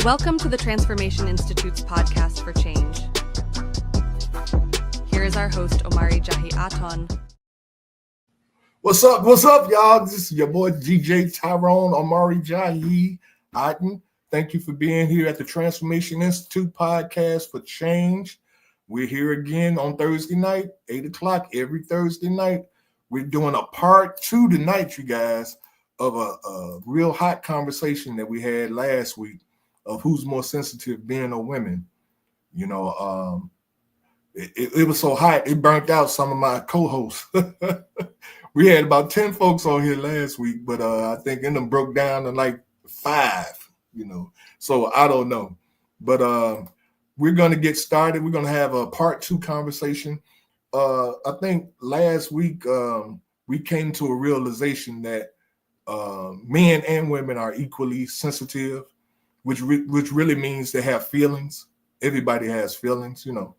Welcome to the Transformation Institute's podcast for change. Here is our host, Omari Jahi Aton. What's up, y'all? This is your boy, DJ Tyrone Omari Jahi Aton. Thank you for being here at the Transformation Institute podcast for change. We're here again on Thursday night, 8 o'clock every Thursday night. We're doing a part 2 tonight, you guys, of a real hot conversation that we had last week of who's more sensitive, men or women. You know, it was so hot, it burnt out some of my co-hosts. We had about 10 folks on here last week, but I think in them broke down to like 5, you know. So I don't know. But we're going to get started. We're going to have a part 2 conversation. I think last week we came to a realization that men and women are equally sensitive, which really means they have feelings. Everybody has feelings, you know.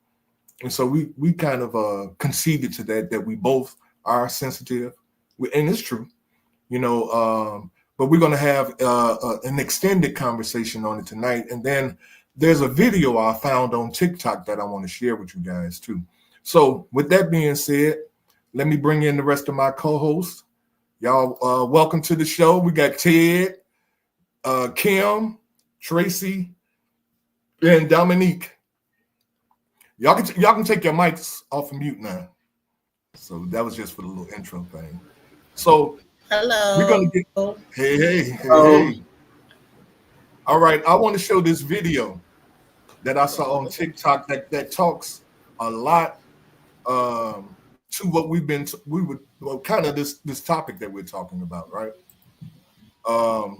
And so we kind of conceded to that we both are sensitive, and it's true, you know. But we're going to have an extended conversation on it tonight. And then there's a video I found on TikTok that I want to share with you guys too. So with that being said, let me bring in the rest of my co-hosts. Y'all, welcome to the show. We got Ted, Kim, Tracy, and Dominique. Y'all can take your mics off of mute now. So that was just for the little intro thing. So hello. We're gonna get hey. All right, I want to show this video that I saw on TikTok that talks a lot to what kind of this topic that we're talking about, right? Oh,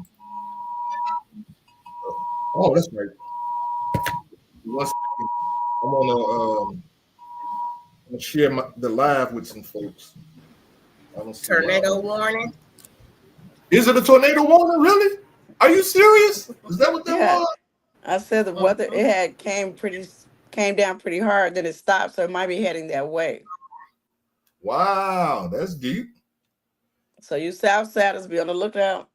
that's right. One second. I want to share the live with some folks. I don't see tornado warning. Is it a tornado warning? Really? Are you serious? Is that what that was? I said the weather it came down pretty hard, then it stopped, so it might be heading that way. Wow, that's deep. So you Southsiders, be on the lookout.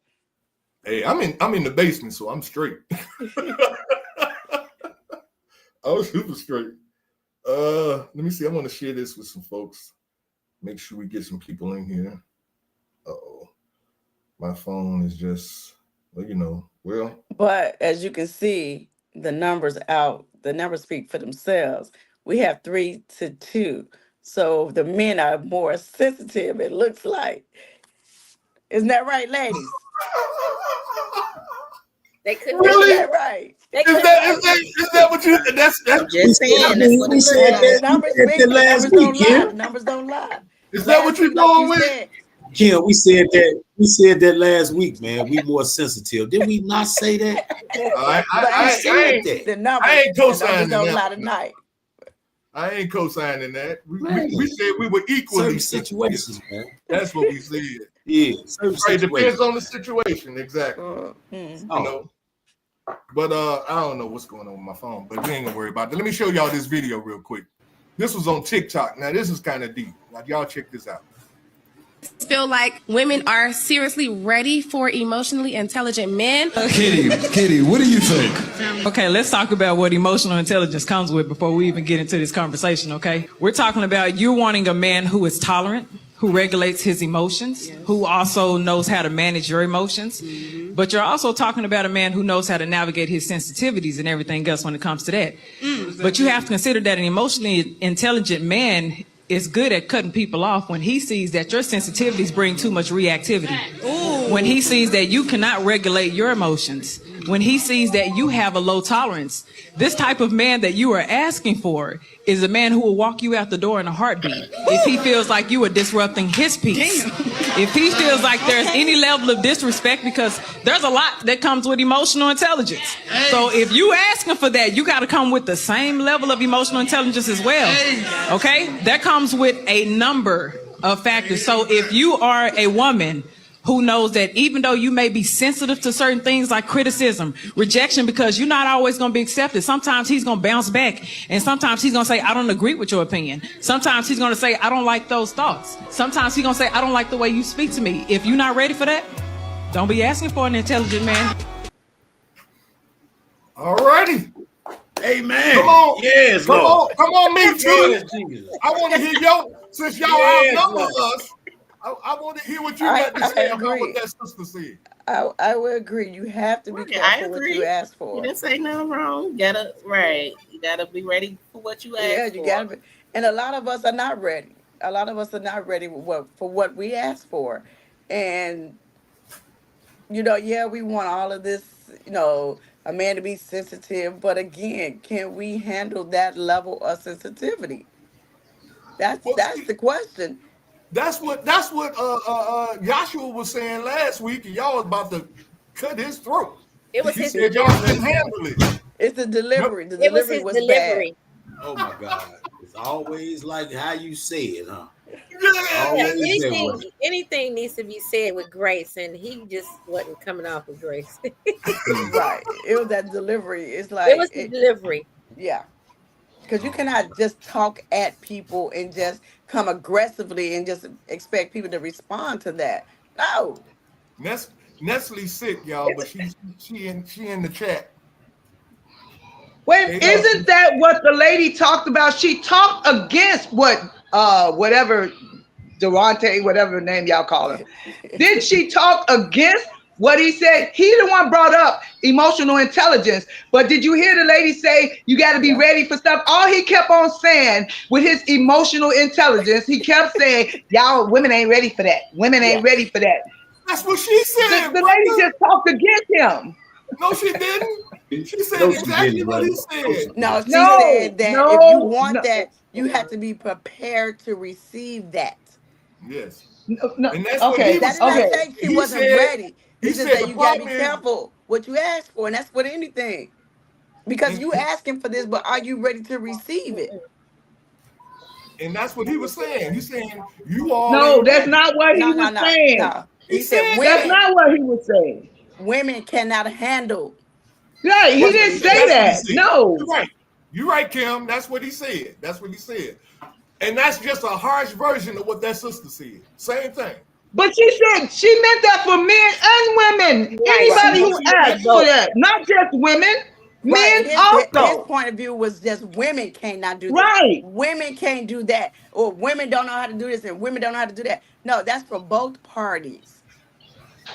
Hey, I'm in the basement, so I'm straight. I was super straight. Let me see. I want to share this with some folks. Make sure we get some people in here. Uh-oh. My phone is just, well, you know, well. But as you can see, the numbers speak for themselves. We have 3-2. So the men are more sensitive, it looks like. Isn't that right, ladies? They couldn't really? Is that right? Is that what you? That's just saying. That's what it said. The numbers don't lie. Is that what you're going with? Kim, we said that last week, man. We more sensitive. Did we not say that? I ain't co-signing that. Tonight. I ain't co-signing that. We said we were equally situations, man. That's what we said. Yeah, right. Depends on the situation, exactly. You know. But I don't know what's going on with my phone, but we ain't gonna worry about that. Let me show y'all this video real quick. This was on TikTok. Now this is kind of deep. Now y'all check this out. Feel like women are seriously ready for emotionally intelligent men. Kitty, what do you think? Okay, let's talk about what emotional intelligence comes with before we even get into this conversation, okay? We're talking about you wanting a man who is tolerant, who regulates his emotions, who also knows how to manage your emotions. But you're also talking about a man who knows how to navigate his sensitivities and everything else when it comes to that. But you have to consider that an emotionally intelligent man is good at cutting people off when he sees that your sensitivities bring too much reactivity. When he sees that you cannot regulate your emotions. When he sees that you have a low tolerance. This type of man that you are asking for is a man who will walk you out the door in a heartbeat if he feels like you are disrupting his peace. If he feels like there's any level of disrespect, because there's a lot that comes with emotional intelligence. So if you asking for that, you got to come with the same level of emotional intelligence as well. Okay? That comes with a number of factors. So if you are a woman who knows that even though you may be sensitive to certain things like criticism, rejection, because you're not always going to be accepted. Sometimes he's going to bounce back, and sometimes he's going to say, I don't agree with your opinion. Sometimes he's going to say, I don't like those thoughts. Sometimes he's going to say, I don't like the way you speak to me. If you're not ready for that, don't be asking for an intelligent man. All righty. Amen. Come on. Yes, Come Lord. on, me too. Yes, Jesus. I want to hear since y'all Yes, outnumber Lord. us, I want to hear what you got to say about what that sister said. I would agree. You have to be Right, I careful what agree. you ask You for. didn't say nothing wrong. You gotta be ready for what you ask Yeah, for. you gotta be. And a lot of us are not ready. A lot of us are not ready for what we ask for. And yeah, we want all of this, a man to be sensitive, but again, can we handle that level of sensitivity? That's Well, that's see, the question. that's what Joshua was saying last week, and y'all was about to cut his throat. It was He his said y'all delivery. couldn't handle it. It's the Yep. delivery. The It was delivery his was bad. delivery. Oh my God. It's always like how you say it, huh? Yeah. Yeah, Always that way. anything needs to be said with grace, and he just wasn't coming off with grace. Right. It was that delivery. It's It was like, his delivery. yeah. Because you cannot just talk at people and just come aggressively and just expect people to respond to that. No. Nestle's sick, y'all, but she in the chat. Wait, They, isn't that what the lady talked about? She talked against whatever Durante, whatever name y'all call him. Did she talk against what he said? He the one brought up emotional intelligence, but did you hear the lady say you got to be Yeah. ready for stuff? All he kept on saying with his emotional intelligence, he kept saying, y'all women ain't ready for that. Women Yeah. ain't ready for that. that's what she said, The lady brother. just talked against him. No, she didn't. She said No, she exactly didn't, what brother. he said. No, she No, said that if you no, want no, that, you have to be prepared to receive that. Yes. no. And that's what he Okay, That was did not saying. okay. say she He wasn't said, ready. It's just that the you got to be problem is, careful what you ask for. And that's with anything. Because and, you asking for this, but are you ready to receive it? and that's what he was saying. He's saying you all No, ain't that's ready. not what he No, was no, no, saying. no. He He said said That's that. not what he was saying. women cannot handle. Right, he That's That's what what didn't he he said. say said. That's what he that. said. No. You're right. You're right, Kim. That's what he said. That's what he said. And that's just a harsh version of what that sister said. Same thing. But she said she meant that for men and women. Right. Right. Anybody No, who she asks didn't. for that, not just women, Right. men His also. point of view was just women cannot do this. Right. Women can't do that. Or women don't know how to do this and women don't know how to do that. No, that's for both parties.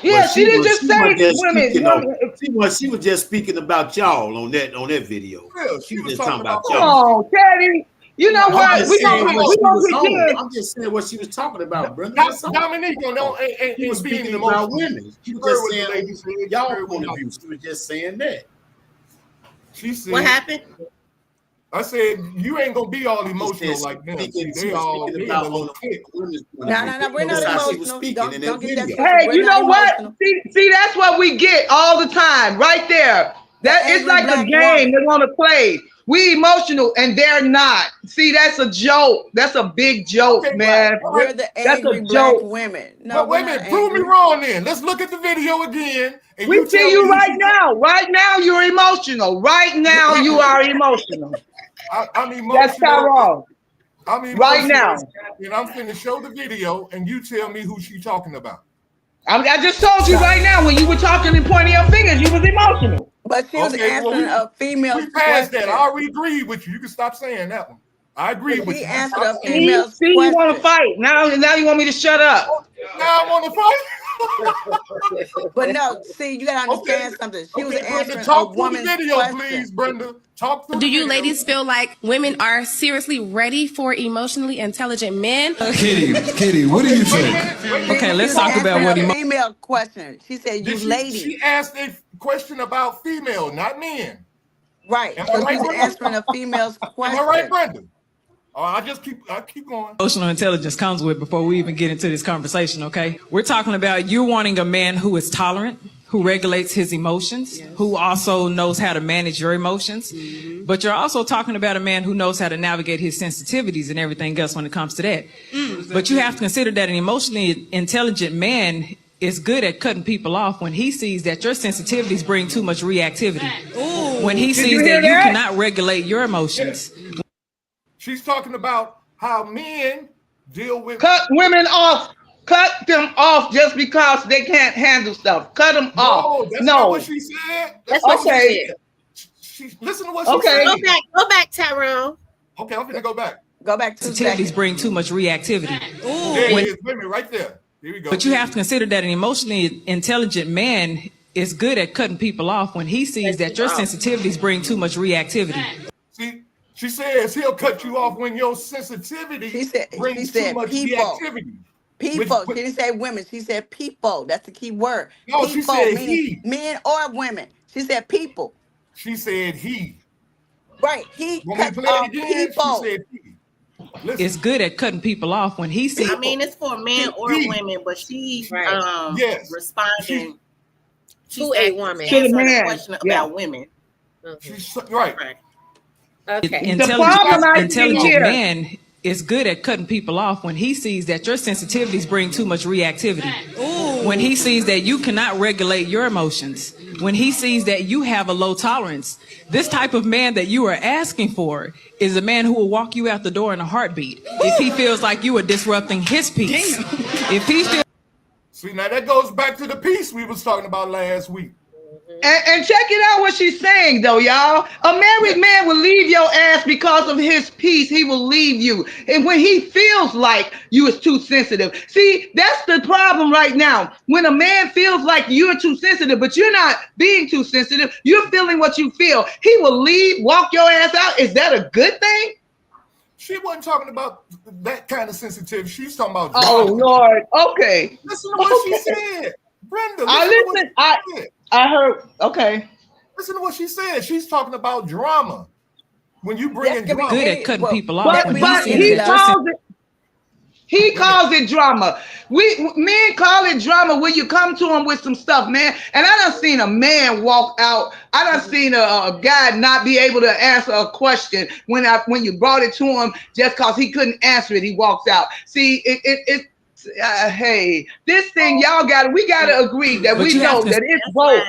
Well, Yeah, she didn't just she was say just women. speaking on she was just speaking about y'all on that video. Real. She She was was just talking talking about about Come y'all. us. on, Teddy. You know No, I'm what? just We're saying gonna what we she gonna was on. begin. I'm just saying what she was talking about, brother. That's all. Dominique, She was ain't being speaking about emotional. women. She You was heard just what the saying lady said. You y'all heard point of what view. She was just saying that. she said. What happened? I said you ain't gonna be all She emotional said like them. she they was all speaking they in a about little on clique. the women's point of no, view. no, no. We're not That's how she was emotional. speaking in Don't that get that video. twisted. Hey, We're you not know what? emotional. See, that's what we get all the time, right there. The That it's angry like a black game woman. they want to play. We emotional and they're not. See, that's a joke. That's a big joke, Okay, Right. man. all right. We're the That's a angry black joke. women. No, But we're wait a not minute, prove me angry. wrong then. Let's look at the video again and We you see tell me you who right she now. Right now, you're emotional. Right now, you are emotional. I'm That's emotional. Tyrone. I'm Right emotional, now. and I'm finna show the video, and you tell me who she talking about. I just told you right now when you were talking and pointing your fingers, you was emotional. But she was Okay, well answering a female's we passed that. I question. already agreed with you. You can stop saying that one. I agree But with she you. You answered stop a saying that. female's See, you want to question. fight now. Now you want me to shut up. Now I'm on the fight. But no, see, you gotta Okay, understand something. She was Brenda, answering a talk through the woman's video, please, question. Brenda. Talk through Do the you video. ladies feel like women are seriously ready for emotionally intelligent men? Kitty, what do you Wait a think? minute. Wait a minute. Okay, She let's was talk about answering what a emotion. female question. She said, "You Did she ladies." asked a question about female, not men. Right. Am I So she right, was Brenda? answering a female's Am I right, question. Brenda? Oh, I keep going. Emotional intelligence comes with before we even get into this conversation, okay? We're talking about you wanting a man who is tolerant, who regulates his emotions, who also knows how to manage your emotions. But you're also talking about a man who knows how to navigate his sensitivities and everything else when it comes to that. But you have to consider that an emotionally intelligent man is good at cutting people off when he sees that your sensitivities bring too much reactivity. When he Did you sees hear that you that? cannot regulate your emotions. She's talking about how men deal with. Cut women off. Cut them off just because they can't handle stuff. Cut them off. No, that's not what No. she said. That's That's not what what she she Okay. said. said. She listen to what she Okay. said. Go back, Tyrone. Okay, I'm gonna go back. Go back 2 Sensitivities seconds. bring too much reactivity. There it is. Wait a minute, right there. Here we go. But you have to consider that an emotionally intelligent man is good at cutting people off when he sees that your sensitivities bring too much reactivity. See, she says he'll cut you off when your sensitivity brings too much reactivity. People. She didn't say women. She said people. That's the key word. No, people, she said meaning he. men or women. She said people. She said he. Right. He When we cuts play off it again, people. she said he. Listen. Is good at cutting people off when he sees. I mean, it's for men or women, but she's responding to a woman. To the man. Question about women. She's right. Okay. Intelligent man is good at cutting people off when he sees that your sensitivities bring too much reactivity. Ooh. When he sees that you cannot regulate your emotions. When he sees that you have a low tolerance. This type of man that you are asking for is a man who will walk you out the door in a heartbeat if he feels like you are disrupting his peace. If he feels. See, now that goes back to the piece we was talking about last week. And check it out what she's saying, though, y'all. A married man will leave your ass because of his peace. He will leave you. And when he feels like you is too sensitive. See, that's the problem right now. When a man feels like you're too sensitive, but you're not being too sensitive, you're feeling what you feel. He will leave, walk your ass out. Is that a good thing? She wasn't talking about that kind of sensitivity. She's talking about. Oh, Lord. Okay. Listen to what she said. Brenda, I heard. Okay. Listen to what she said. She's talking about drama. When you bring in drama, good at cutting people off. But he calls it drama. Men call it drama when you come to him with some stuff, man. And I done seen a man walk out. I done seen a guy not be able to answer a question when you brought it to him just because he couldn't answer it. He walks out. See, hey, this thing we gotta agree that we know that it's both.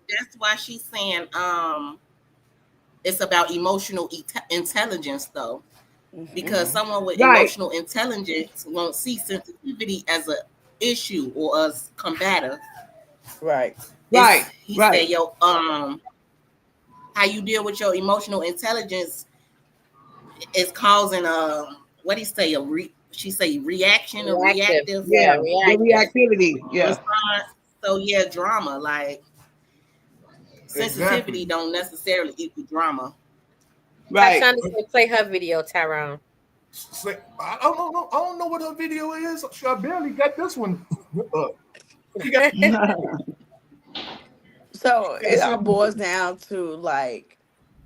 That's why she's saying it's about emotional intelligence, though, because someone with emotional intelligence won't see sensitivity as an issue or as combative. Right. He said, how you deal with your emotional intelligence is causing what he say she say reaction or reactive. Yeah, reactivity. Yeah. Response. So drama, like sensitivity don't necessarily equal drama. Right. I'm trying to play her video, Tyrone. I don't know what her video is. I barely got this one. So it all boils down to like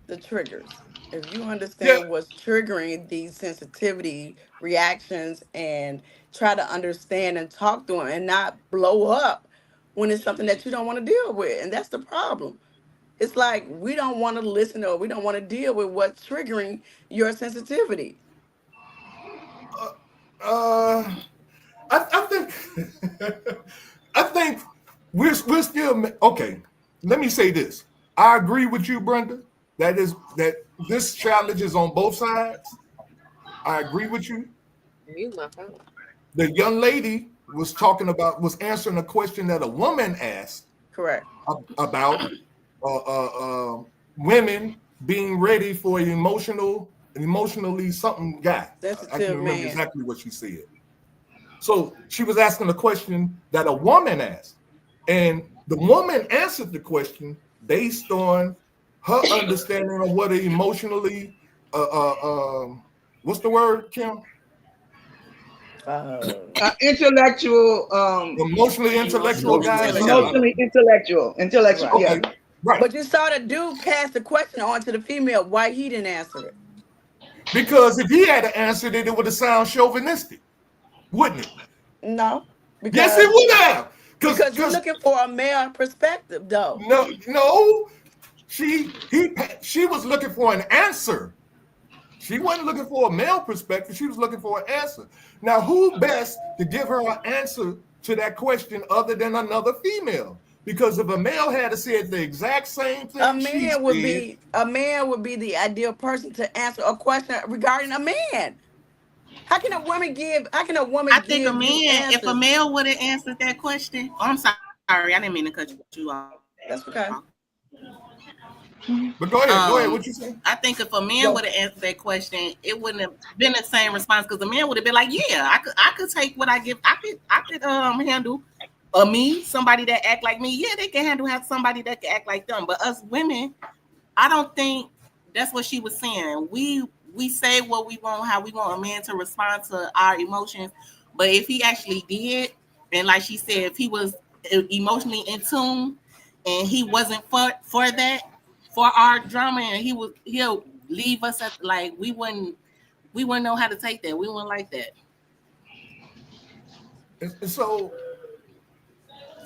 the triggers. If you understand what's triggering these sensitivity reactions and try to understand and talk to them and not blow up when it's something that you don't want to deal with. And that's the problem. It's like we don't want to listen or we don't want to deal with what's triggering your sensitivity. I think we're still okay. Let me say this. I agree with you, Brenda. That this challenge is on both sides. I agree with you. The young lady was answering a question that a woman asked. Correct. About women being ready for an emotionally something guy. I can't remember exactly what she said. So she was asking a question that a woman asked, and the woman answered the question based on her understanding of what an emotionally what's the word, Kim? Intellectual. Emotionally intellectual guys. Emotionally intellectual. Right. Yeah. Right. But you saw the dude pass the question on to the female. Why he didn't answer it? Because if he had answered it, it would have sounded chauvinistic, wouldn't it? No. Yes, it would have. Because you're looking for a male perspective, though. No. She was looking for an answer. She wasn't looking for a male perspective. She was looking for an answer. Now, who best to give her an answer to that question other than another female? Because if a male had said the exact same thing, a man would be the ideal person to answer a question regarding a man. How can a woman give? I think a man, if a male would have answered that question, I'm sorry, I didn't mean to cut you off. That's okay. But go ahead. What you saying? I think if a man would have answered that question, it wouldn't have been the same response because the man would have been like, "Yeah, I could take what I give. I could handle me, somebody that act like me. Yeah, they can handle somebody that can act like them. But us women, I don't think that's what she was saying. We say what we want, how we want a man to respond to our emotions. But if he actually did, and like she said, if he was emotionally in tune and he wasn't for that, for our drama, and he'll leave us at like we wouldn't know how to take that. We wouldn't like that. And so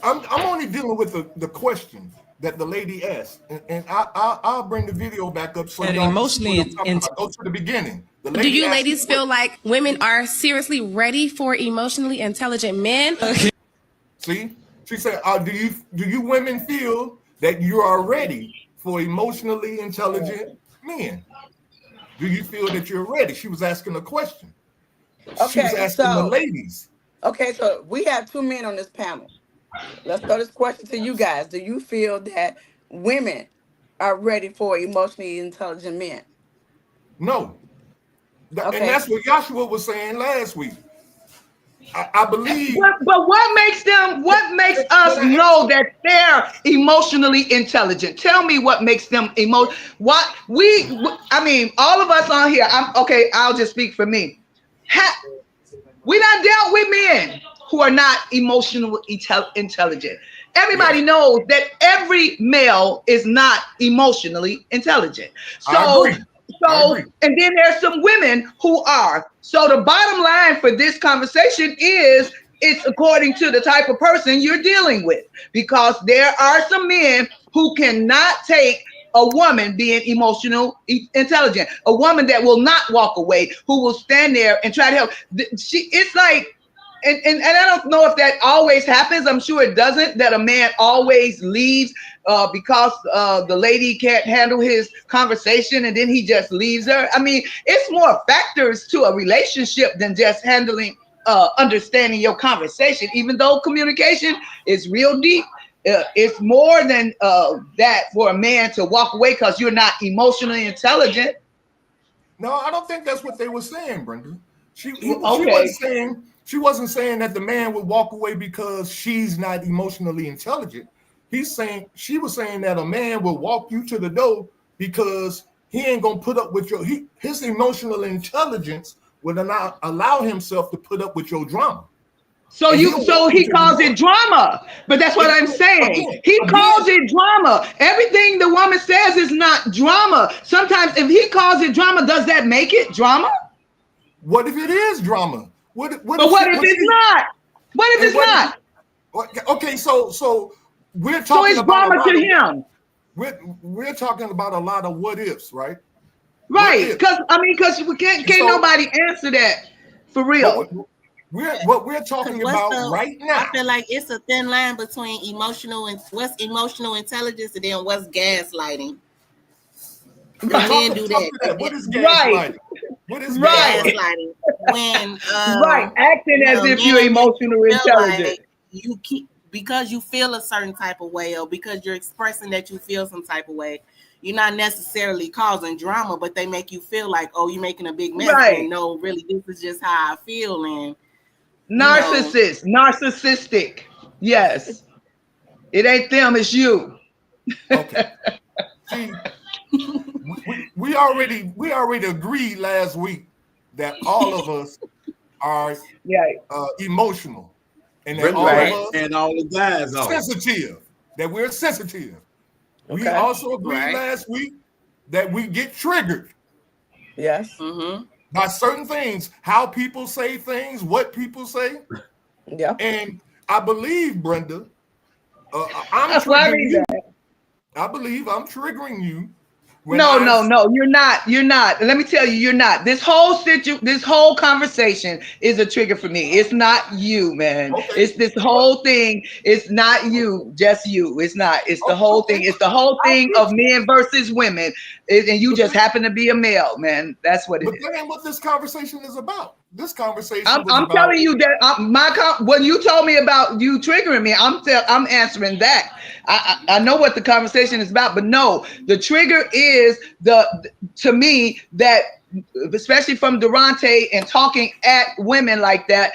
I'm only dealing with the question that the lady asked, and I'll bring the video back up so And y'all emotionally go to the beginning. The Do lady you asked ladies feel like women are seriously ready for emotionally intelligent men? See, she said, do you women feel that you are ready for emotionally intelligent men? Do you feel that you're ready? She was asking a question. She was asking the ladies. Okay, so we have 2 men on this panel. Let's throw this question to you guys. Do you feel that women are ready for emotionally intelligent men? No. Okay. And that's what Joshua was saying last week. I believe. But what makes us know that they're emotionally intelligent? Tell me what makes them I mean, all of us on here, I'll just speak for me. We done dealt with men who are not emotionally intelligent. Everybody knows that every male is not emotionally intelligent. So, and then there's some women who are. So the bottom line for this conversation is it's according to the type of person you're dealing with, because there are some men who cannot take a woman being emotional intelligent, a woman that will not walk away, who will stand there and try to help. It's like, and I don't know if that always happens. I'm sure it doesn't, that a man always leaves because the lady can't handle his conversation and then he just leaves her. I mean, it's more factors to a relationship than just understanding your conversation. Even though communication is real deep, it's more than that for a man to walk away because you're not emotionally intelligent. No, I don't think that's what they were saying, Brenda. She wasn't saying that the man would walk away because she's not emotionally intelligent. She was saying that a man will walk you to the door because he ain't gonna put up with his emotional intelligence would not allow himself to put up with your drama. So he calls it drama, but that's what I'm saying. He calls it drama. Everything the woman says is not drama. Sometimes if he calls it drama, does that make it drama? What if it is drama? What if it's not? What if it's not? Okay, so we're talking it's about drama to him. We're talking about a lot of what ifs, right? Right, because can't nobody answer that for real. What we're talking about right now. I feel like it's a thin line between what's emotional intelligence and then what's gaslighting. Men do that. What is gaslighting? What is gaslighting? When acting as if you're emotionally intelligent. Like because you feel a certain type of way, or because you're expressing that you feel some type of way. You're not necessarily causing drama, but they make you feel like, oh, you're making a big mess. Right. And no, really, this is just how I feel. And narcissistic. Yes. It ain't them, it's you. Okay. See, we already agreed last week that all of us are emotional, and that all of us and all the guys are sensitive. That we're sensitive. Okay. We also agreed last week that we get triggered. Yes. Mm-hmm. By certain things, how people say things, what people say. Yeah. And I believe, Brenda, I'm triggering you. I believe I'm triggering you. No, you're not. You're not. Let me tell you, you're not. This whole conversation is a trigger for me. It's not you, man. Okay. It's this whole thing. It's not you, just you. It's not. It's the whole thing. It's the whole thing of men versus women, and you just happen to be a male, man. That's what it is. But that ain't what this conversation is about. this conversation. I'm telling you that when you told me about you triggering me, I'm answering that. I know what the conversation is about, but no, the trigger is to me that, especially from Durante and talking at women like that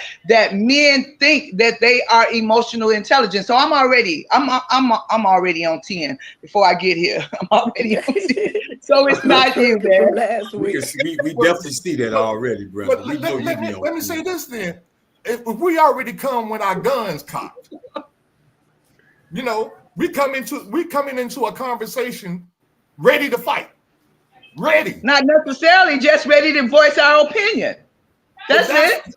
men think that they are emotional intelligent. So I'm already on 10 before I get here. I'm already on 10. So it's not you, man. From last week. We definitely see that already, brother. Let me say this then. If we already come with our guns cocked, you know, we coming into a conversation ready to fight. Ready. Not necessarily just ready to voice our opinion. That's it.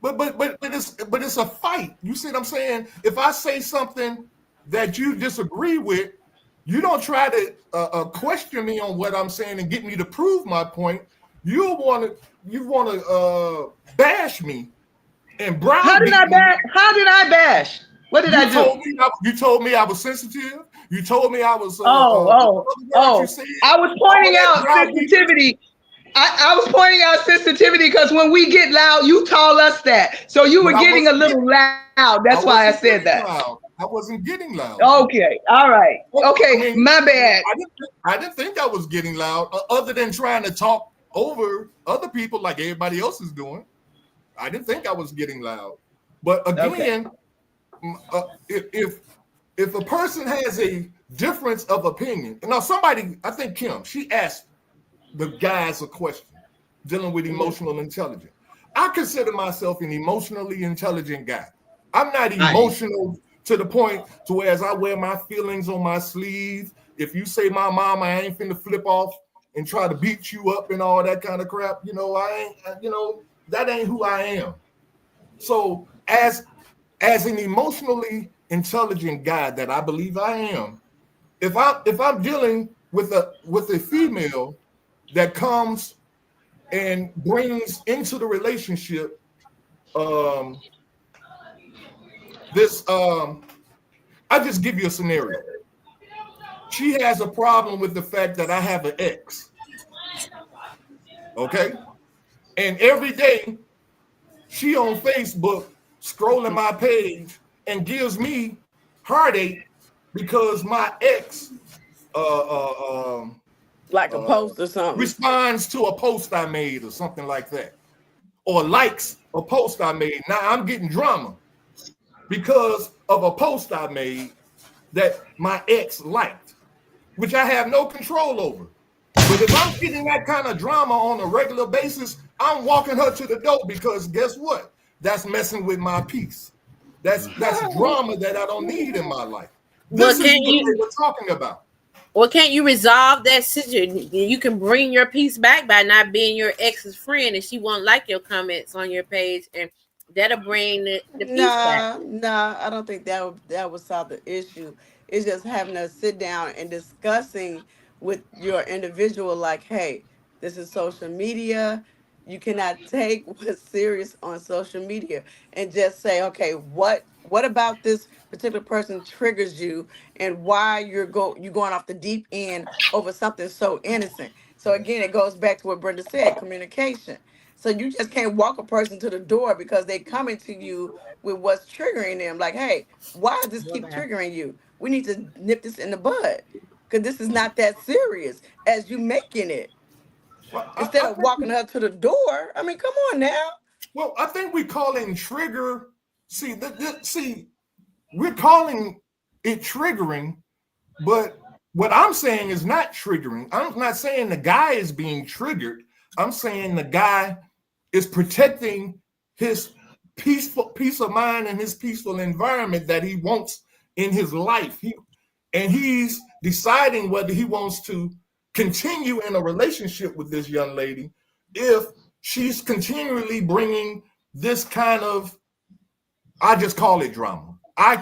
But it's a fight. You see what I'm saying? If I say something that you disagree with, you don't try to question me on what I'm saying and get me to prove my point. You want to bash me and brown. How did I bash? What did I do? You told me I was sensitive. You told me I was. I was pointing out sensitivity. I was pointing out sensitivity because when we get loud, you told us that. So you were getting a little loud. That's why I said that. I wasn't getting loud. Okay. All right. Okay. I mean, my bad. I didn't think I was getting loud, other than trying to talk over other people like everybody else is doing. I didn't think I was getting loud. But again, if a person has a difference of opinion, now somebody, I think Kim, she asked the guys a question dealing with emotional intelligence. I consider myself an emotionally intelligent guy. I'm not emotional to the point to where as I wear my feelings on my sleeve. If you say my mama, I ain't finna flip off and try to beat you up and all that kind of crap. You know, that ain't who I am. So as an emotionally intelligent guy that I believe I am, if I'm dealing with a female that comes and brings into the relationship I just give you a scenario. She has a problem with the fact that I have an ex. Okay? And every day she on Facebook scrolling my page and gives me heartache because my ex like a post or something responds to a post I made or something like that, or likes a post I made. Now I'm getting drama because of a post I made that my ex liked, which I have no control over. But if I'm getting that kind of drama on a regular basis, I'm walking her to the door, because guess what? That's messing with my peace. That's drama that I don't need in my life. This is what we're talking about. Well, can't you resolve that situation? You can bring your peace back by not being your ex's friend, and she won't like your comments on your page, and that'll bring the peace back. No, I don't think that would solve the issue. It's just having to sit down and discussing with your individual, like, hey, this is social media. You cannot take what's serious on social media, and just say, okay, what about this particular person triggers you, and why you're going off the deep end over something so innocent. So again, it goes back to what Brenda said, communication. So you just can't walk a person to the door because they coming to you with what's triggering them. Like, hey, why does this keep triggering you? We need to nip this in the bud, because this is not that serious as you making it. Well, instead of walking her to the door, I mean, come on now. Well, I think we calling trigger. See, we're calling it triggering, but what I'm saying is not triggering. I'm not saying the guy is being triggered. I'm saying the guy is protecting his peace of mind and his peaceful environment that he wants in his life. He's deciding whether he wants to continue in a relationship with this young lady if she's continually bringing this kind of, I just call it drama. I'll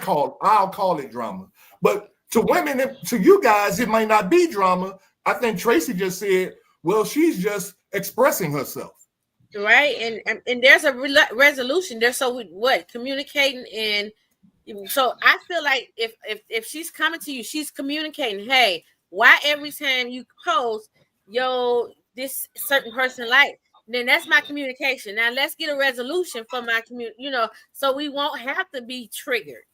call it drama. But to women, to you guys, it might not be drama. I think Tracy just said, well, she's just expressing herself. Right. And there's a resolution there. So what? Communicating. And so I feel like if she's coming to you, she's communicating, hey, why every time you post, this certain person like, then that's my communication. Now let's get a resolution for my community, so we won't have to be triggered.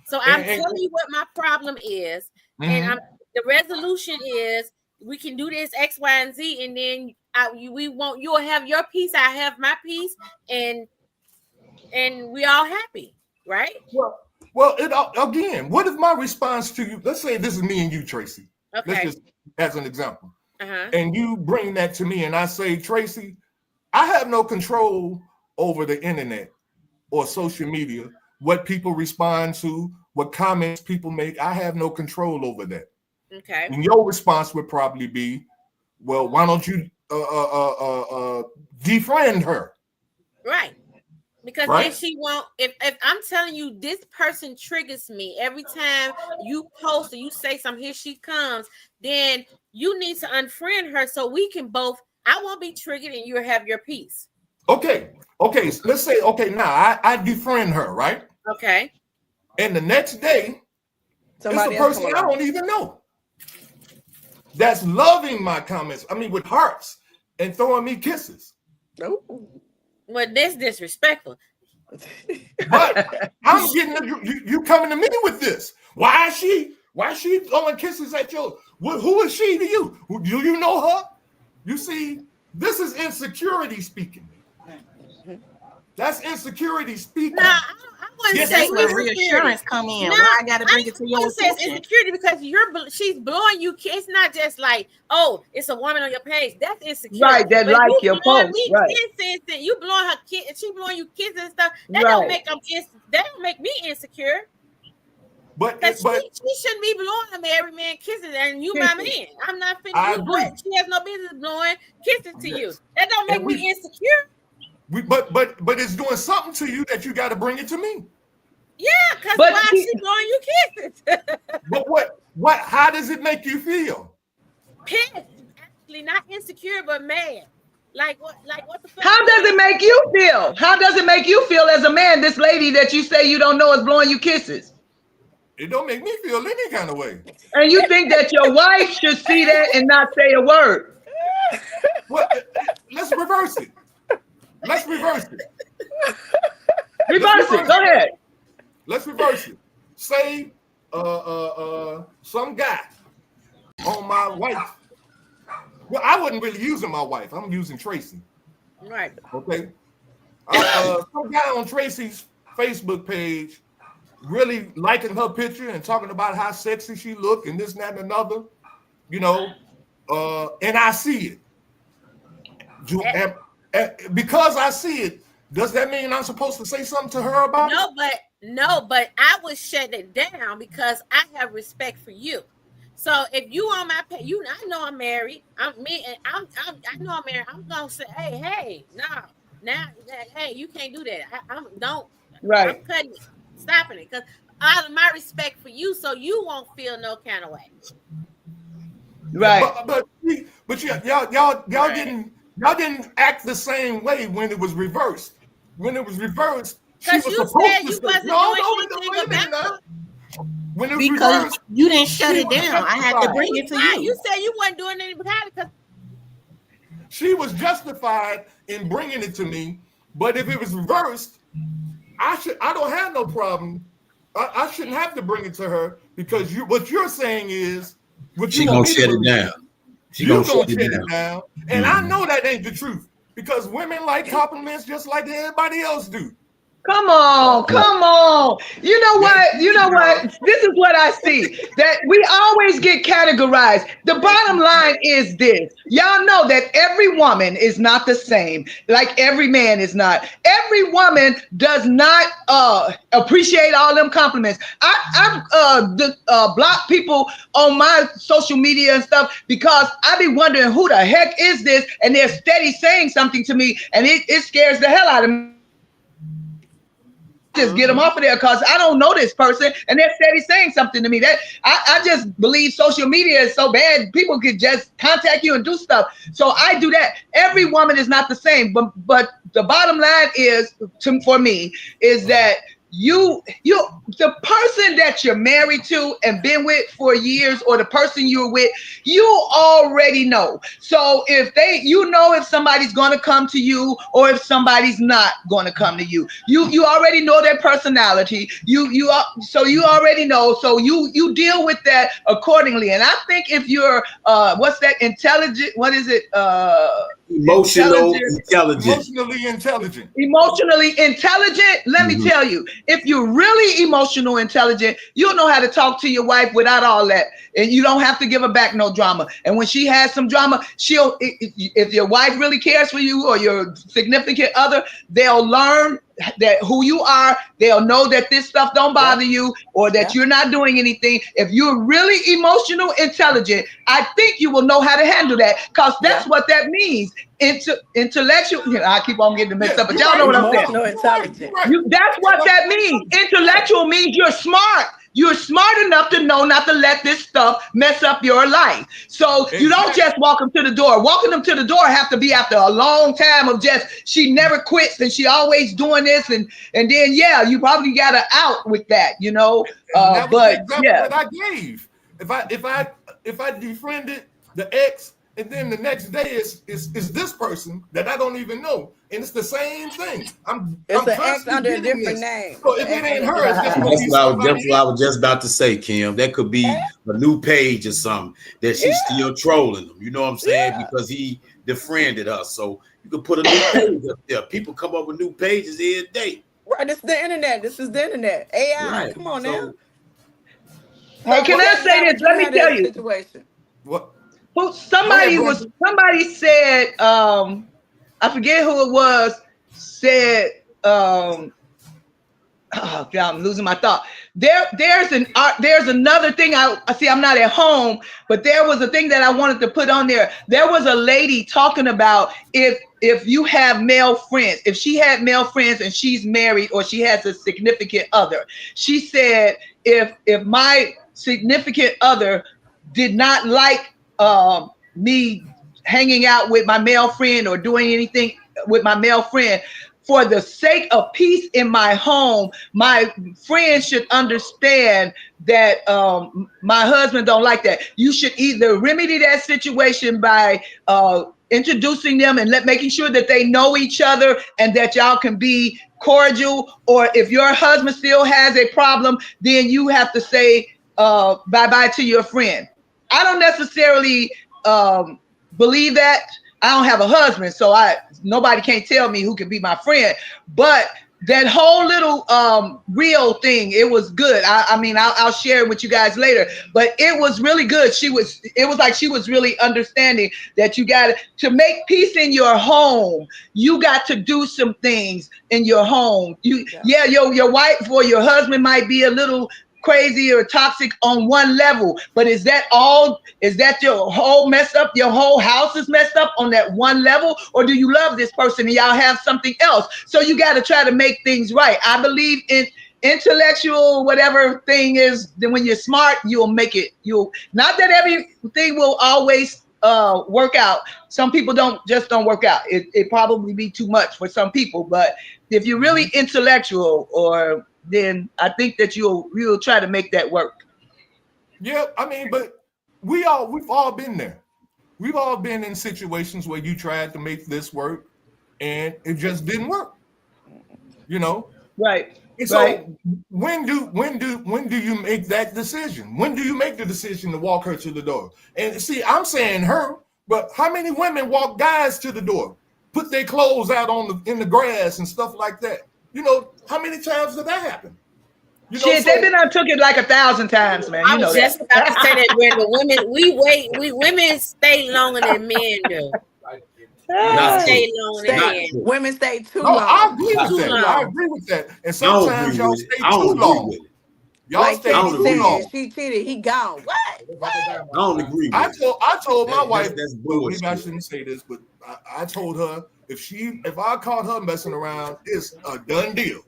So I'm telling you what my problem is, and the resolution is we can do this X, Y, and Z, and then you'll have your piece, I have my piece, and we all happy, right? Well, again, what if my response to you? Let's say this is me and you, Tracy. Okay. Let's just as an example, and you bring that to me, and I say, Tracy, I have no control over the internet or social media, what people respond to, what comments people make. I have no control over that. Okay. And your response would probably be, well, why don't you defriend her? Right. Because then she won't. If I'm telling you, this person triggers me every time you post or you say something, here she comes, then you need to unfriend her so we can both. I won't be triggered and you'll have your peace. Okay. So let's say, now I defriend her, right? Okay. And the next day, it's a person I don't even know that's loving my comments. I mean, with hearts and throwing me kisses. Well, that's disrespectful. But I'm getting you coming to me with this. Why is she throwing kisses at you? Who is she to you? Do you know her? You see, this is insecurity speaking. That's insecurity speaking. No, I wouldn't say that's where reassurance come in. No, I got to bring it to your attention. It's insecurity because she's blowing you. It's not just like, oh, it's a woman on your page. That's insecurity. Right, that but like your post. Right. Kisses, you blowing her kiss, she blowing you kisses and stuff. That don't make them. That don't make me insecure. But she shouldn't be blowing every man kisses, and you my man. I'm not finished. She has no business blowing kisses to you. That don't make me insecure. But it's doing something to you that you got to bring it to me. Yeah, because why she blowing you kisses? But what? How does it make you feel? Pissed, actually, not insecure, but mad. Like what the fuck? How does it make you feel? How does it make you feel as a man? This lady that you say you don't know is blowing you kisses. It don't make me feel any kind of way. And you think that your wife should see that and not say a word? Well, let's reverse it. Let's reverse it. Reverse it. Go ahead. Let's reverse it. Say some guy on my wife. Well, I wasn't really using my wife. I'm using Tracy. Right. Okay. Some guy on Tracy's Facebook page really liking her picture and talking about how sexy she look and this, that, and another. And I see it. Because I see it, does that mean I'm supposed to say something to her about it? No, but I would shut it down because I have respect for you. So if you on my page, I know I'm married. I know I'm married. I'm gonna say, hey, hey, you can't do that. I'm cutting it, stopping it, because out of my respect for you, so you won't feel no kind of way. Right. But y'all didn't act the same way when it was reversed. When it was reversed, she was supposed to say, no, wait a minute now. When it was reversed, you didn't shut it down. I had to bring it to you. You said you wasn't doing anything because she was justified in bringing it to me. But if it was reversed, I don't have no problem. I shouldn't have to bring it to her because what you're saying is she gonna shut it down. She gonna shut it down. And I know that ain't the truth because women like compliments just like everybody else do. Come on. You know what? This is what I see. That we always get categorized. The bottom line is this. Y'all know that every woman is not the same. Like every man is not. Every woman does not appreciate all them compliments. I've blocked people on my social media and stuff because I be wondering who the heck is this? And they're steady saying something to me and it scares the hell out of me. Just get them off of there because I don't know this person and they're steady saying something to me. That I just believe social media is so bad. People could just contact you and do stuff. So I do that. Every woman is not the same, but the bottom line is for me is that you the person that you're married to and been with for years, or the person you're with, you already know. So if if somebody's going to come to you or if somebody's not going to come to you, you already know their personality. So you already know. So you deal with that accordingly. And I think if you're what's that, intelligent? What is it? Emotionally intelligent. Let me tell you, if you're really emotional intelligent, you'll know how to talk to your wife without all that, and you don't have to give her back no drama. And when she has some drama, if your wife really cares for you or your significant other, they'll learn that who you are. They'll know that this stuff don't bother you, or that you're not doing anything. If you're really emotional intelligent, I think you will know how to handle that, because that's what that means. Intellectual, I keep on getting mixed up, but y'all know what I'm saying. Emotional intelligence. That's what that means. Intellectual means you're smart. You're smart enough to know not to let this stuff mess up your life. So you don't just walk them to the door. Walking them to the door have to be after a long time of just, she never quits and she always doing this, and then you probably got her out with that, but what I gave. If I befriended the ex, and then the next day is this person that I don't even know, and it's the same thing. I'm an ex under a different name. So if it ain't her, it's just that's what I was just about to say, Kim. That could be a new page or something that she's still trolling him. You know what I'm saying? Because he defriended us. So you could put a new page up there. People come up with new pages every day. Right, this is the internet. This is the internet. AI. Right. Come on now. Hey, can I say this? Let me tell you. Situation. What? Somebody said, I forget who it was, said, oh God, I'm losing my thought. There's another thing. I see, I'm not at home, but there was a thing that I wanted to put on there. There was a lady talking about if you have male friends, if she had male friends and she's married or she has a significant other, she said, if my significant other did not like me hanging out with my male friend or doing anything with my male friend, for the sake of peace in my home, my friend should understand that my husband don't like that. You should either remedy that situation by introducing them and making sure that they know each other and that y'all can be cordial, or if your husband still has a problem, then you have to say bye-bye to your friend. I don't necessarily believe that. I don't have a husband, so nobody can't tell me who can be my friend. But that whole little real thing, it was good. I'll share it with you guys later. But it was really good. It was like she was really understanding that you got to make peace in your home. You got to do some things in your home. Your wife or your husband might be a little crazy or toxic on one level, but is that your whole messed up, your whole house is messed up on that one level, or do you love this person and y'all have something else? So you got to try to make things right. I believe in intellectual whatever thing is, then when you're smart, you'll make it. Not that everything will always work out. Some people don't work out. It probably be too much for some people, but if you're really intellectual, then I think that you'll try to make that work. Yeah, but we've all been there. We've all been in situations where you tried to make this work and it just didn't work. Right. And so when do you make that decision? When do you make the decision to walk her to the door? And see, I'm saying her, but how many women walk guys to the door, put their clothes out in the grass and stuff like that? How many times did that happen? They've been took it like 1,000 times, man. I was just about to say that, where the women women stay longer than men do. Women stay too long. I agree with that. And sometimes y'all stay too long. Y'all stay too long. She cheated. He gone. What? I don't agree with I told my wife, that's maybe I shouldn't say this, but I told her if I caught her messing around, it's a done deal.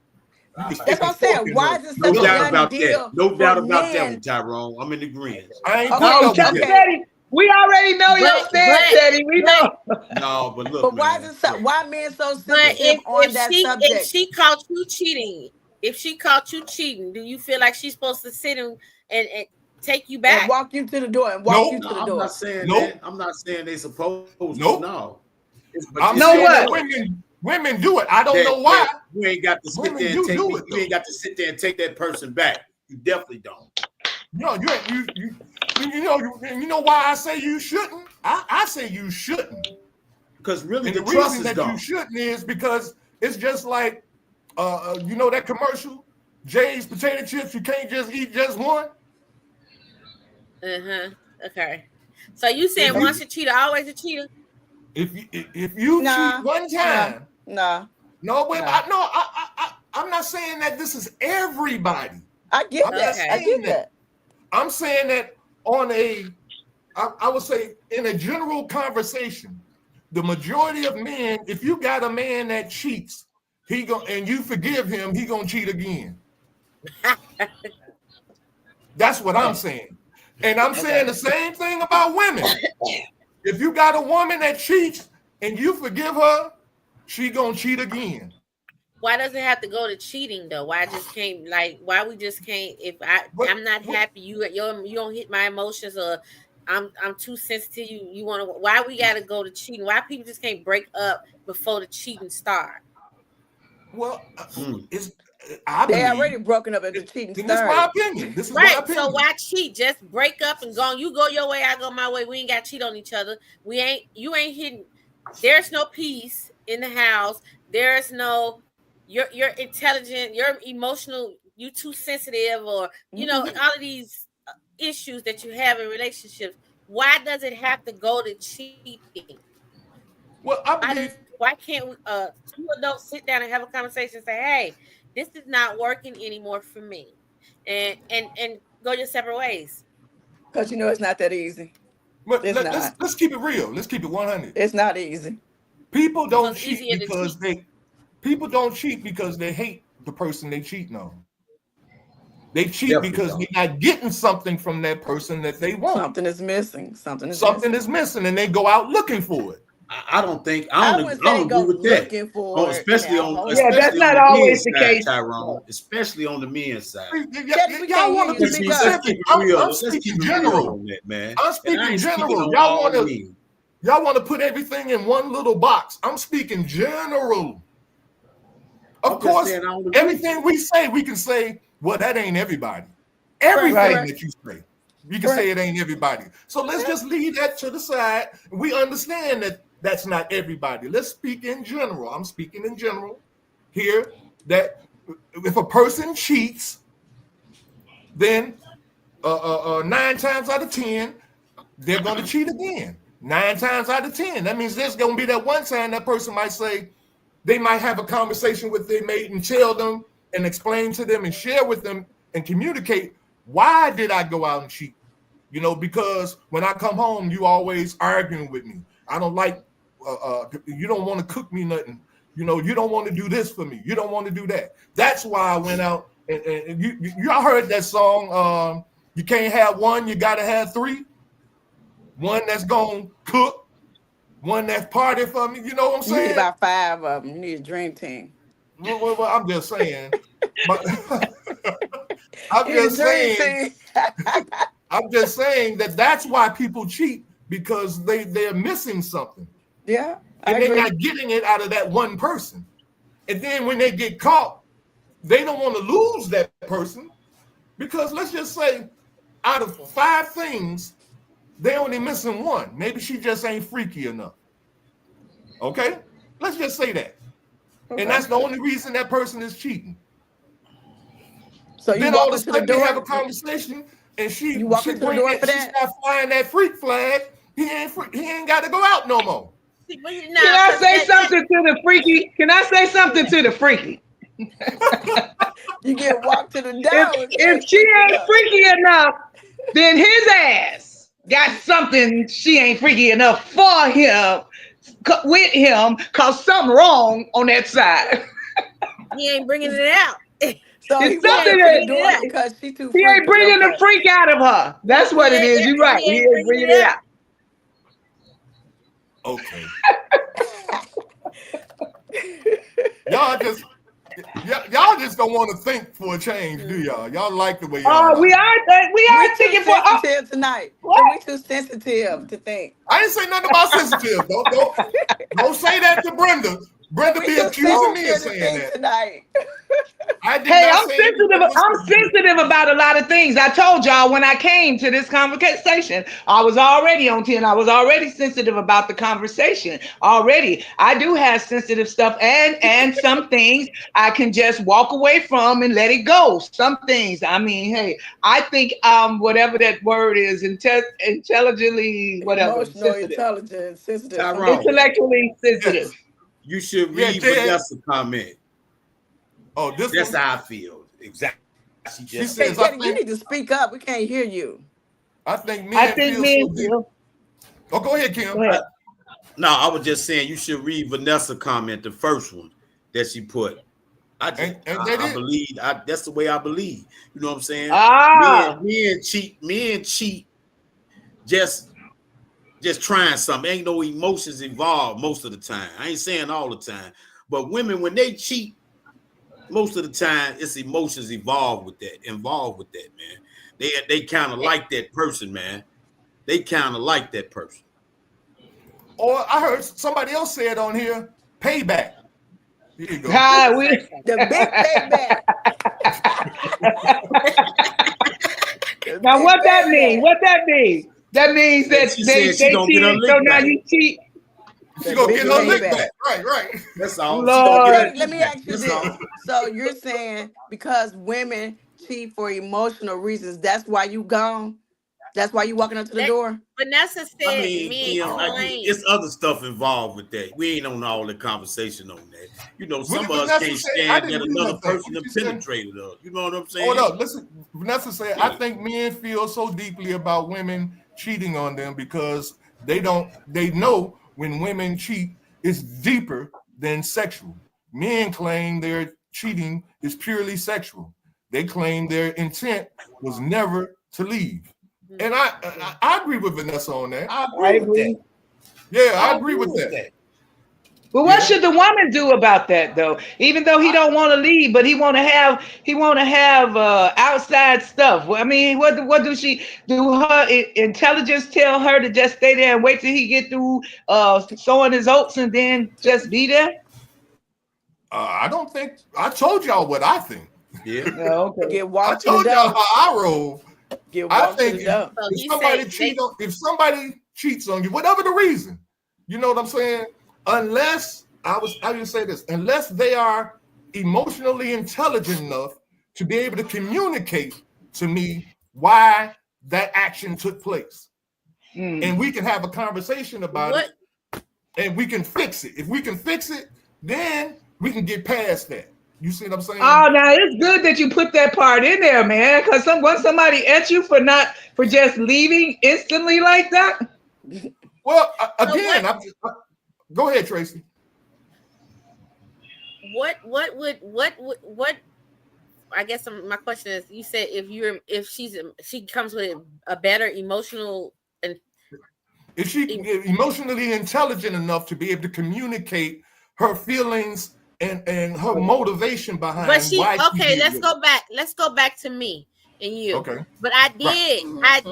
That's what I'm saying. Why is it such a done deal? No doubt about that, Tyrone. I'm in agreement. I ain't Teddy, we already know your stance, Teddy. We know. No, but look. But why men so sensitive on that subject? If she caught you cheating, if she caught you cheating, do you feel like she's supposed to sit and take you back and walk you to the door and walk you to the door? I'm not saying that. I'm not saying they supposed to. No. I'm saying that women do it. I don't know why. You ain't got to sit there and you ain't got to sit there and take that person back. You definitely don't. No, you know why I say you shouldn't? I say you shouldn't. Because really and the reason trust is that gone. You shouldn't is because it's just like you know that commercial, Jay's potato chips, you can't just eat just one. Okay. So you saying once a cheater, always a cheater? If you cheat one time, I'm not saying that this is everybody. I get that. I'm saying that on I would say in a general conversation, the majority of men, if you got a man that cheats, and you forgive him, he gonna cheat again. That's what I'm saying. And I'm saying the same thing about women. If you got a woman that cheats and you forgive her, she gonna cheat again. Why does it have to go to cheating though? Why we just can't? If I'm not happy, you don't hit my emotions, or I'm too sensitive. You want to? Why we got to go to cheating? Why people just can't break up before the cheating start? Well, they already broken up at the cheating start. This is my opinion. This is right. My opinion. So why cheat? Just break up and go. You go your way, I go my way. We ain't got to cheat on each other. You ain't hitting. There's no peace in the house. There's no. You're intelligent. You're emotional. You too sensitive, or all of these issues that you have in relationships. Why does it have to go to cheating? Well, why can't we, two adults sit down and have a conversation and say, hey, this is not working anymore for me, and go your separate ways? Because it's not that easy. But let's keep it real. Let's keep it 100. It's not easy. People don't cheat because they hate the person they cheating on. They cheat because they're not getting something from that person that they want. Something is missing. Something is missing, and they go out looking for it. I don't agree with that. Especially that's not always the case, Tyrone. Especially on the men's side. Y'all want to be specific. I'm speaking general on that, man. I'm speaking general. Y'all want to put everything in one little box. I'm speaking general. Of course, everything we say, we can say, well, that ain't everybody. Everything that you say, you can say it ain't everybody. So let's just leave that to the side. We understand that that's not everybody. Let's speak in general. I'm speaking in general here, that if a person cheats, then 9 times out of 10, they're going to cheat again. 9 times out of 10. That means there's going to be that one time that person might say, they might have a conversation with their mate and tell them and explain to them and share with them and communicate, why did I go out and cheat? Because when I come home, you always arguing with me. I don't like, you don't want to cook me nothing. You don't want to do this for me. You don't want to do that. That's why I went out and y'all heard that song, you can't have one, you got to have 3. One that's going to cook, one that's party for me. You know what I'm saying? You need about 5 of them. You need a dream team. Well, I'm just saying. I'm just saying that that's why people cheat, because they're missing something. Yeah. And they're not getting it out of that one person. And then when they get caught, they don't want to lose that person, because let's just say out of 5 things, they only missing 1. Maybe she just ain't freaky enough. Okay? Let's just say that. Okay. And that's the only reason that person is cheating. So then all of a sudden they have a conversation and she start flying that freak flag. He ain't got to go out no more. Can I say something to the freaky? You get walked to the door. If she ain't freaky enough, then his ass got something she ain't freaky enough for him, with him, cause something wrong on that side. He ain't bringing it out. So it's something that because she too. He ain't bringing the freak out of her. That's what it is. You're right. He ain't bringing it out. Okay. Y'all just y'all just don't want to think for a change, do y'all? Y'all like the way y'all. We are thinking for sensitive tonight. We too sensitive to think. I didn't say nothing about sensitive. Don't say that to Brenda. Brenda be accusing me of saying that tonight. I'm sensitive. I'm sensitive about a lot of things. I told y'all when I came to this conversation, I was already on 10. I was already sensitive about the conversation already. I do have sensitive stuff and some things I can just walk away from and let it go. Some things, I mean, hey, I think whatever that word is, intelligently, whatever, emotional, intelligent, sensitive, intellectually sensitive. Yes. You should read Vanessa's comment. Oh, that's how I feel. Exactly. She says, you need to speak up. We can't hear you. I think men feel. Oh, go ahead, Kim. Go ahead. No, I was just saying you should read Vanessa's comment, the first one that she put. I believe that's the way I believe. You know what I'm saying? Men cheat just trying something. Ain't no emotions involved most of the time. I ain't saying all the time, but women, when they cheat, most of the time it's emotions involved with that, man. They kind of like that person, man. They kind of like that person. Or I heard somebody else say it on here, payback. Here you go. The big payback. Now what that mean? What that mean? That means that they cheated, so now you cheat. She gonna get her lick back. Right. That's all. Let me ask you this. So you're saying because women cheat for emotional reasons, that's why you gone? That's why you walking up to the door? Vanessa said, it's other stuff involved with that. We ain't on all the conversation on that. You know, some of us can't stand that another person have penetrated us. You know what I'm saying? Hold up. Listen, Vanessa said, I think men feel so deeply about women cheating on them because they know when women cheat, it's deeper than sexual. Men claim their cheating is purely sexual. They claim their intent was never to leave. And I agree with Vanessa on that. I agree. Yeah, I agree with that. But what should the woman do about that, though? Even though he don't want to leave, but he want to have outside stuff. I mean, what do she do? Her intelligence tell her to just stay there and wait till he get through sowing his oats and then just be there? I don't think I told y'all what I think. Yeah. Okay. I told y'all how I roll. I think if somebody cheats on you, whatever the reason, you know what I'm saying? Unless I would say this, unless they are emotionally intelligent enough to be able to communicate to me why that action took place. And we can have a conversation about it and we can fix it. If we can fix it, then we can get past that. You see what I'm saying? Oh, now it's good that you put that part in there, man. Because once somebody at you for just leaving instantly like that. Well, again, go ahead, Tracy. What? I guess my question is: you said if she comes with a better emotional and if she emotionally intelligent enough to be able to communicate her feelings and her motivation behind let's go back to me and you. Okay. But I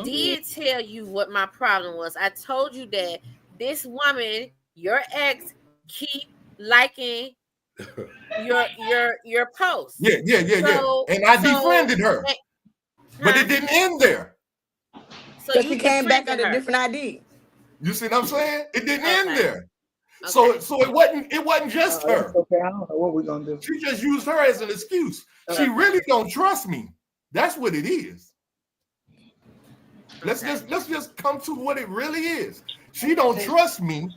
did tell you what my problem was. I told you that this woman, your ex, keep liking your posts. Yeah. And I defriended her. But it didn't end there. So she came back under a different ID. You see what I'm saying? It didn't end there. Okay. So it wasn't just her. Okay, I don't know what we're gonna do. She just used her as an excuse. She really don't trust me. That's what it is. Let's just come to what it really is. She don't trust me.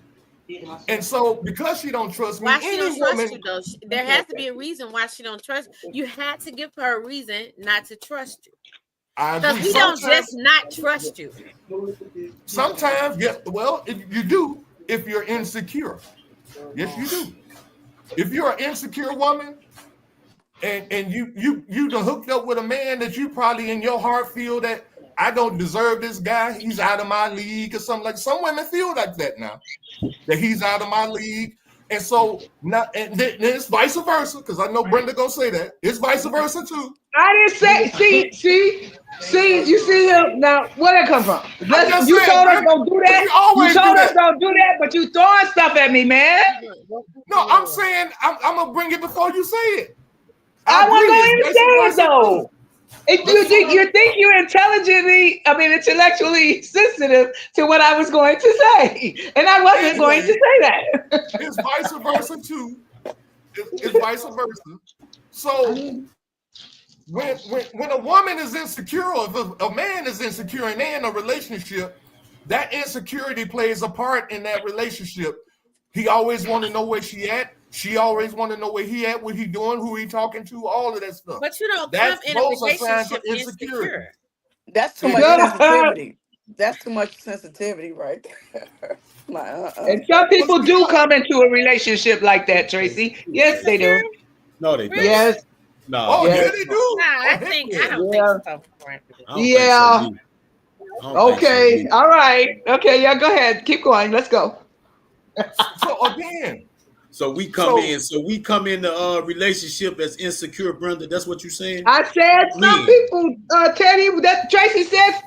And so because she don't trust me, why she don't trust you though? There has to be a reason why she don't trust you. You had to give her a reason not to trust you. Because he don't just not trust you. Sometimes, yes. Well, you do if you're insecure. Yes, you do. If you're an insecure woman and you done hooked up with a man that you probably in your heart feel that I don't deserve this guy, he's out of my league or something like. Some women feel like that now, that he's out of my league, And so now, and then it's vice versa, because I know Brenda gonna say that. It's vice versa too. I didn't say. See. You see him now. Where that come from? You told us don't do that. You told us don't do that, but you throwing stuff at me, man. No, I'm saying I'm gonna bring it before you say it. I wasn't going to say it though. If you think you're intellectually sensitive to what I was going to say, and I wasn't going to say that. It's vice versa too. It's vice versa. So when a woman is insecure, or if a man is insecure and they're in a relationship, that insecurity plays a part in that relationship. He always want to know where she at. She always want to know where he at, what he doing, who he talking to, all of that stuff. But you don't come in a relationship insecure. That's too much sensitivity. That's too much sensitivity right there. And some people do come into a relationship like that, Tracy. Yes, they do. No, they don't. Yes. No. Oh, yes. yeah, they do. I don't think so. Yeah. Okay. All right. Okay. Yeah. Go ahead. Keep going. Let's go. So again. So we come in the relationship as insecure, Brenda. That's what you're saying? I said some people, Teddy, that Tracy said,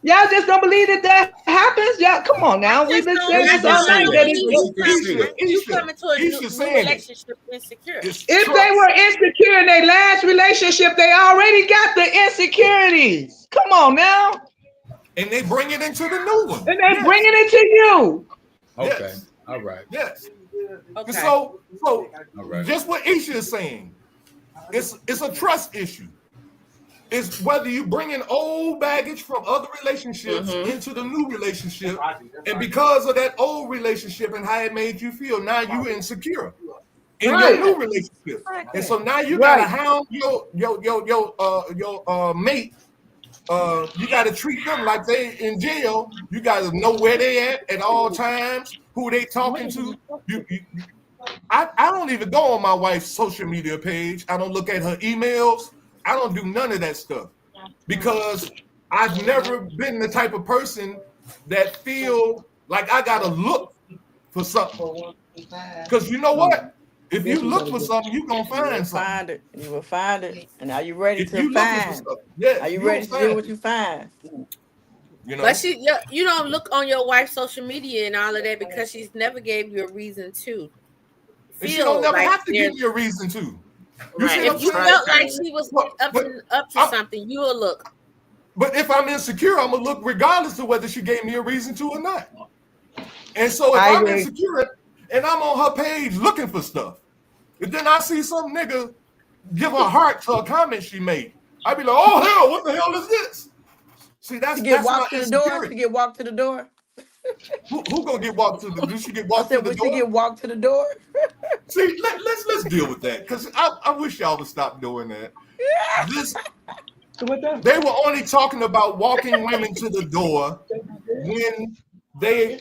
y'all just don't believe that happens. Y'all, come on now. We've been saying this all night. You come into a new relationship insecure. If they were insecure in their last relationship, they already got the insecurities. Come on now. And they bring it into the new one. And they bring it into you. Okay. Yes. All right. Yes. Okay. So right. Just what Isha is saying, it's a trust issue. It's whether you bring in old baggage from other relationships into the new relationship, and because of that old relationship and how it made you feel, now you insecure in your new relationship, and so now you gotta hound your mate. You gotta treat them like they in jail. You gotta know where they at all times, who they talking to. I don't even go on my wife's social media page. I don't look at her emails. I don't do none of that stuff because I've never been the type of person that feel like I gotta look for something. Because you know what? If you look for something, you're gonna find something. You will find it. And are you ready to find? Are you ready to do what you find? You know? But you don't look on your wife's social media and all of that because she's never gave you a reason to. And she don't never have to give you a reason to. If you felt like she was up to something, you will look. But if I'm insecure, I'm gonna look regardless of whether she gave me a reason to or not. And so if I'm insecure and I'm on her page looking for stuff, and then I see some nigga give a heart to a comment she made, I'd be like, oh hell, what the hell is this? See, that's walked to the door. She get walked to the door. Who gonna get walked to the door? Did she get walked to the door? She get walked to the door? See, let's deal with that because I wish y'all would stop doing that. They were only talking about walking women to the door when they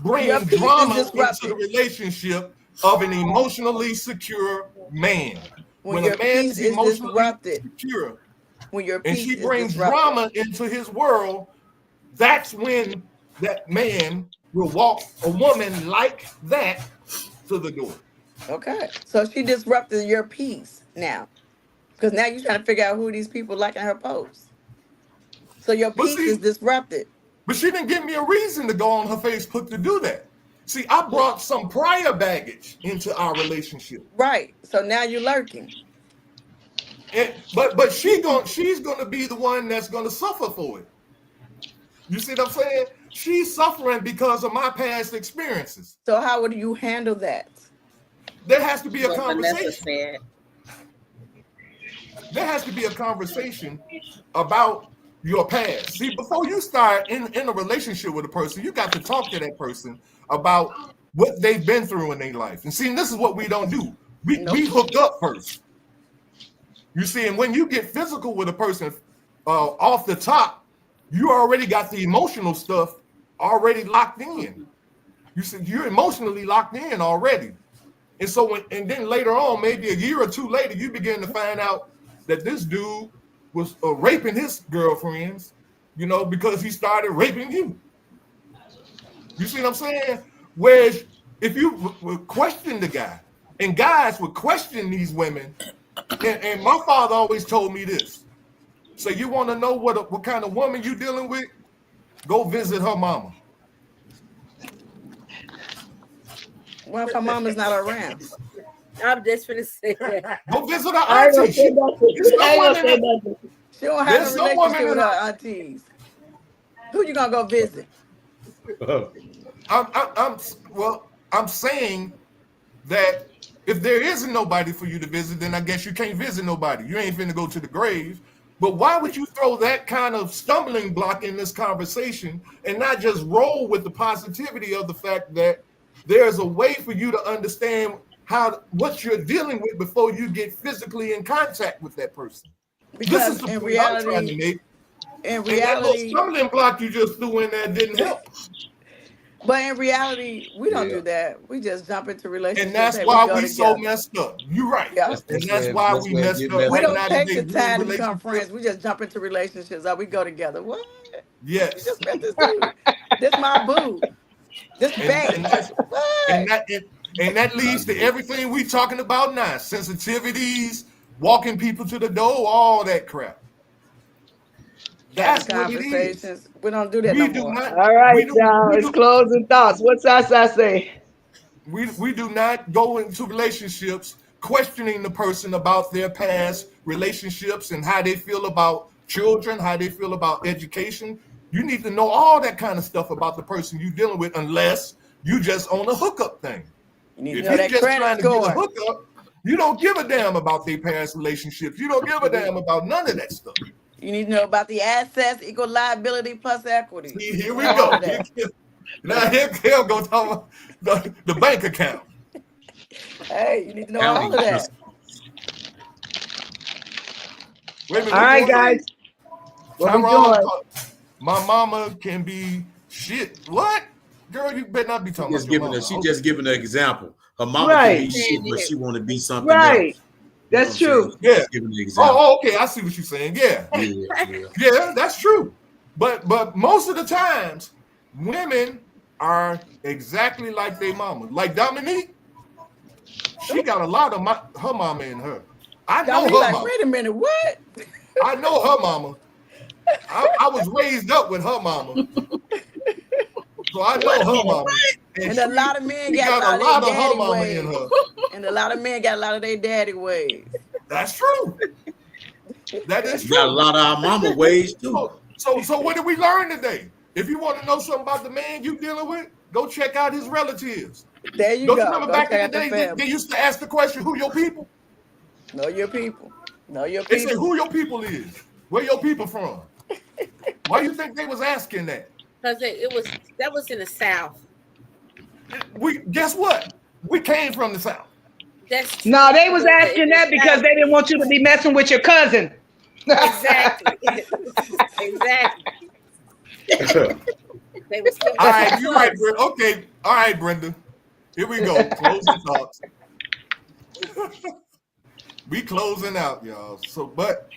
bring drama into the relationship of an emotionally secure man. When a man is emotionally secure, and she brings drama into his world, that's when that man will walk a woman like that to the door. Okay. So she disrupted your peace now. Because now you're trying to figure out who these people liking her posts. So your peace is disrupted. But she didn't give me a reason to go on her Facebook to do that. See, I brought some prior baggage into our relationship. Right. So now you're lurking. But she's gonna be the one that's gonna suffer for it. You see what I'm saying? She's suffering because of my past experiences. So how would you handle that? There has to be a conversation. There has to be a conversation about your past. See, before you start in a relationship with a person, you got to talk to that person about what they've been through in their life. And see, this is what we don't do. We hook up first. You see, and when you get physical with a person off the top, you already got the emotional stuff already locked in. You see, you're emotionally locked in already. And so and then later on, maybe a year or two later, you begin to find out that this dude was raping his girlfriends, because he started raping you. You see what I'm saying? Whereas if you would question the guy, and guys would question these women, and my father always told me this. So you want to know what kind of woman you dealing with? Go visit her mama. Well, if her mama's not around. I'm just gonna say that. Go visit her auntie. She don't have a relationship with her aunties. Who you gonna go visit? I'm saying that if there isn't nobody for you to visit, then I guess you can't visit nobody. You ain't finna go to the grave. But why would you throw that kind of stumbling block in this conversation and not just roll with the positivity of the fact that there's a way for you to understand what you're dealing with before you get physically in contact with that person? Because this is the point I'm trying to make. In reality, that stumbling block you just threw in there didn't help. But in reality, we don't do that. We just jump into relationships. And that's why we so messed up. You're right. Yeah. And that's why we messed up. We don't take the time to become friends. We just jump into relationships. We go together. What? Yes. You just met this dude. This my boo. This babe. And that leads to everything we talking about now. Sensitivities, walking people to the door, all that crap. That's what it is. We don't do that no more. All right, y'all. It's closing thoughts. What's Sasa say? We do not go into relationships questioning the person about their past relationships and how they feel about children, how they feel about education. You need to know all that kind of stuff about the person you're dealing with, unless you just on a hookup thing. You need to know that credit score. Get a hookup, you don't give a damn about their past relationships. You don't give a damn about none of that stuff. You need to know about the assets equal liability plus equity. See, here we go. Now he'll go talk about the bank account. Hey, you need to know all of that. Wait a minute, all right, guys. What we doing? My mama can be shit. What? Girl, you better not be talking about your mama. She just giving an example. Her mama can be shit, but she want to be something else. That's true. Yeah. Oh, okay. I see what you're saying. Yeah. Yeah, that's true. But most of the times, women are exactly like their mama. Like Dominique, she got a lot of her mama in her. I know her mama. Wait a minute, what? I know her mama. I was raised up with her mama. So I know her mama. And a lot of men got a lot of her mama in her. And a lot of men got a lot of their daddy ways. That's true. That is true. Got a lot of our mama ways too. So what did we learn today? If you want to know something about the man you dealing with, go check out his relatives. There you go. Don't you remember back in the day, they used to ask the question, who your people? Know your people. Know your people. They said, who your people is? Where your people from? Why you think they was asking that? Because that was in the South. Guess what? We came from the South. No, they was asking that because they didn't want you to be messing with your cousin. Exactly. Exactly. They were still all right, you're right, Brenda. Okay, all right, Brenda. Here we go. Closing thoughts. We closing out, y'all. So, but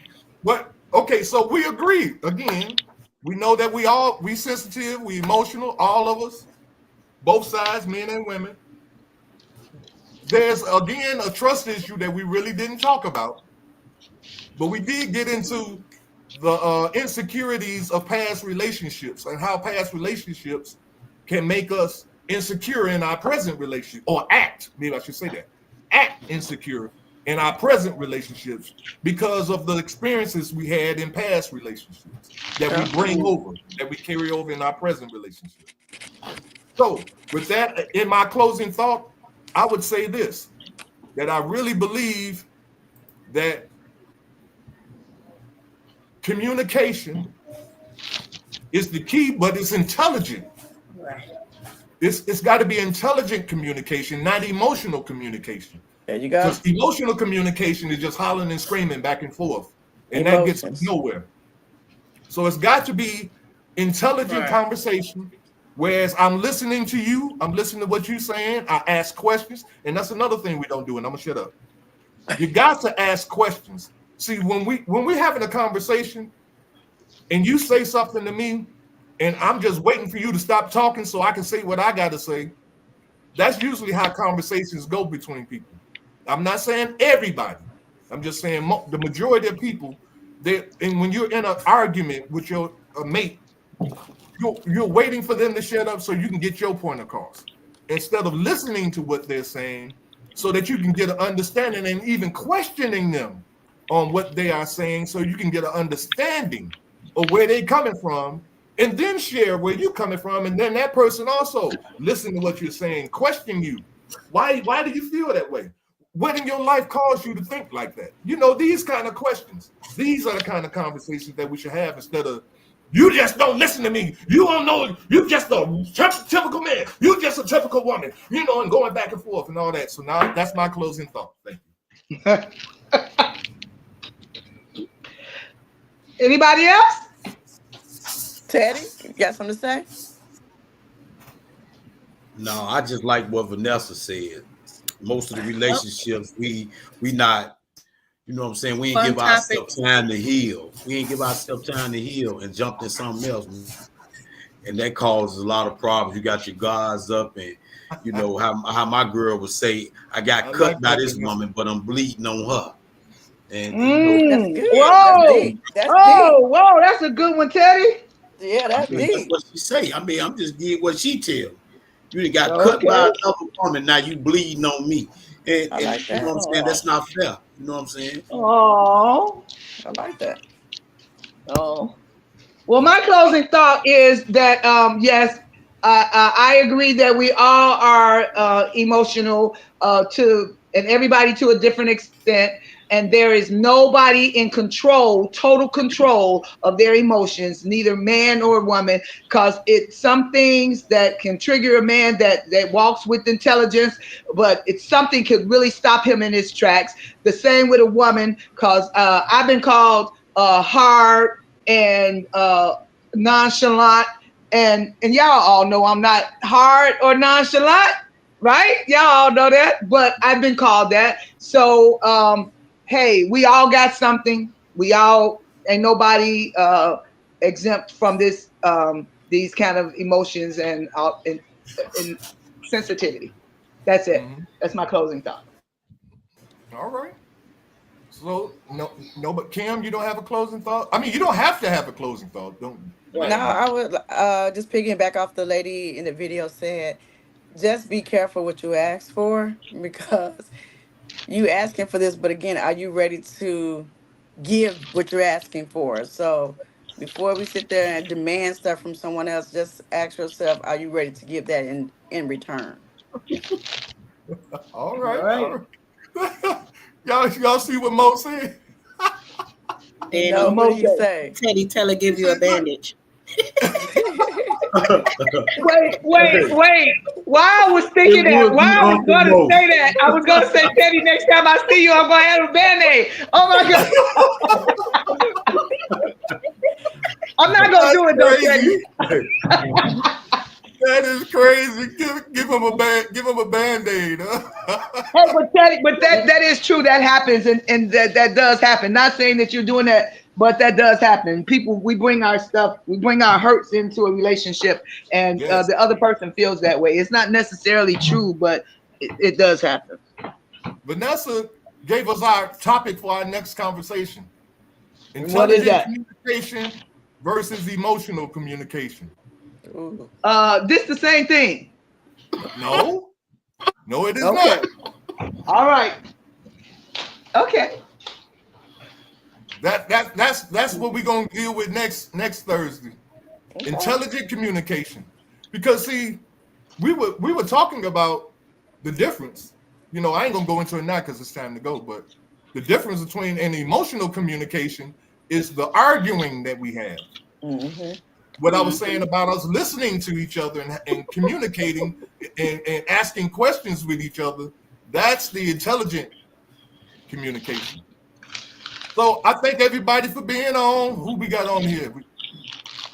okay, so we agree again. We know that we sensitive, we emotional, all of us, both sides, men and women. There's again a trust issue that we really didn't talk about, but we did get into the insecurities of past relationships and how past relationships can make us insecure in our present relationship, or maybe I should say that, act insecure in our present relationships because of the experiences we had in past relationships that we bring over, that we carry over in our present relationship. So with that, in my closing thought, I would say this, that I really believe that communication is the key, but it's intelligent. It's got to be intelligent communication, not emotional communication. There you go. Because emotional communication is just hollering and screaming back and forth, and that gets us nowhere. So it's got to be intelligent conversation. Whereas I'm listening to you, I'm listening to what you're saying. I ask questions, and that's another thing we don't do. And I'm gonna shut up. You got to ask questions. See, when we're having a conversation, and you say something to me, and I'm just waiting for you to stop talking so I can say what I got to say, That's usually how conversations go between people. I'm not saying everybody. I'm just saying the majority of people. And when you're in an argument with your mate, you're waiting for them to shut up so you can get your point across, instead of listening to what they're saying, so that you can get an understanding and even questioning them on what they are saying, so you can get an understanding of where they're coming from, and then share where you're coming from, and then that person also listen to what you're saying, question you. Why do you feel that way? What in your life caused you to think like that? You know, these kind of questions. These are the kind of conversations that we should have, instead of, you just don't listen to me. You don't know. You just a typical man. You just a typical woman. You know, and going back and forth and all that. So now that's my closing thought. Thank you. Anybody else? Teddy, you got something to say? No, I just like what Vanessa said. Most of the relationships, we not, you know what I'm saying? We ain't give ourselves time to heal. We ain't give ourselves time to heal and jumped in something else. And that causes a lot of problems. You got your guards up, and you know how my girl would say, I got cut by this woman, but I'm bleeding on her. And you know, that's good. Whoa. That's whoa, that's a good one, Teddy. Yeah, that's deep. That's what she say. I mean, I'm just getting what she tell. You got cut by another woman, now you bleeding on me. And like you know what I'm saying? That's not fair. You know what I'm saying? Oh, I like that. Oh, well, my closing thought is that yes, I agree that we all are emotional and everybody to a different extent, and there is nobody in control, total control of their emotions, neither man or woman, because it's some things that can trigger a man that walks with intelligence, but it's something could really stop him in his tracks. The same with a woman, because I've been called hard and nonchalant, and y'all all know I'm not hard or nonchalant, right? Y'all all know that, but I've been called that. So hey, we all got something. We all, ain't nobody exempt from this these kind of emotions and sensitivity. That's it. That's my closing thought. All right. So no, but Kim, you don't have a closing thought? I mean, you don't have to have a closing thought, don't you? No, I would just picking back off the lady in the video said, just be careful what you ask for, because you asking for this, but again, are you ready to give what you're asking for? So before we sit there and demand stuff from someone else, just ask yourself, are you ready to give that in return? All right. Y'all see what Mo said? No, what do you say? Teddy, tell her give you a bandage. Wait. While I was thinking that, while I was going to say that, I was going to say, Teddy, next time I see you, I'm going to have a Band-Aid. Oh my God. I'm not going to do it though, Teddy. That is crazy. Give him a Band-Aid. Hey, but Teddy, that is true. That happens, and that does happen. Not saying that you're doing that, but that does happen. People, we bring our stuff, we bring our hurts into a relationship, and the other person feels that way. It's not necessarily true, but it does happen. Vanessa gave us our topic for our next conversation. Intelligent communication versus emotional communication. This the same thing. No, it is not. All right. Okay. That's what we're gonna deal with next Thursday. Okay. Intelligent communication. Because see, we were talking about the difference. You know, I ain't gonna go into it now because it's time to go, but the difference between an emotional communication is the arguing that we have. What I was saying about us listening to each other and communicating and asking questions with each other, that's the intelligent communication. So I thank everybody for being on. Who we got on here?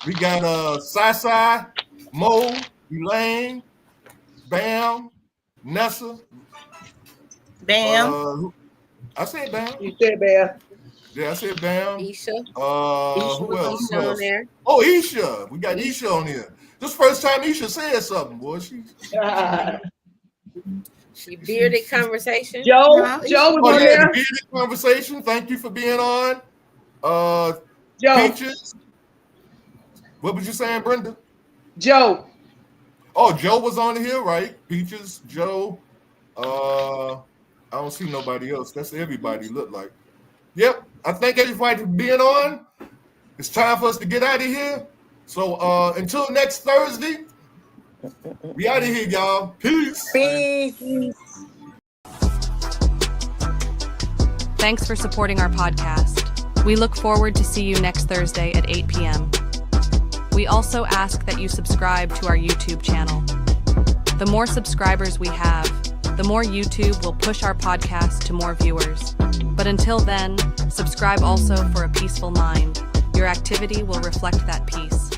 We got Sai, Mo, Elaine, Bam, Nessa. Bam. I said Bam. You said Bam. Yeah, I said Bam. Isha. Who else? On there. Oh, Isha. We got Isha on here. This first time Isha said something, boy. She bearded conversation. Joe Huh? was Oh on yeah, there. the bearded conversation. Thank you for being on. Joe. Peaches. What was you saying, Brenda? Joe. Oh, Joe was on here, right? Peaches, Joe. I don't see nobody else. That's everybody look like. Yep. I thank everybody for being on. It's time for us to get out of here. So until next Thursday, we out of here, y'all. Peace. Peace. Thanks for supporting our podcast. We look forward to see you next Thursday at 8 p.m. We also ask that you subscribe to our YouTube channel. The more subscribers we have, the more YouTube will push our podcast to more viewers. But until then, subscribe also for a peaceful mind. Your activity will reflect that peace.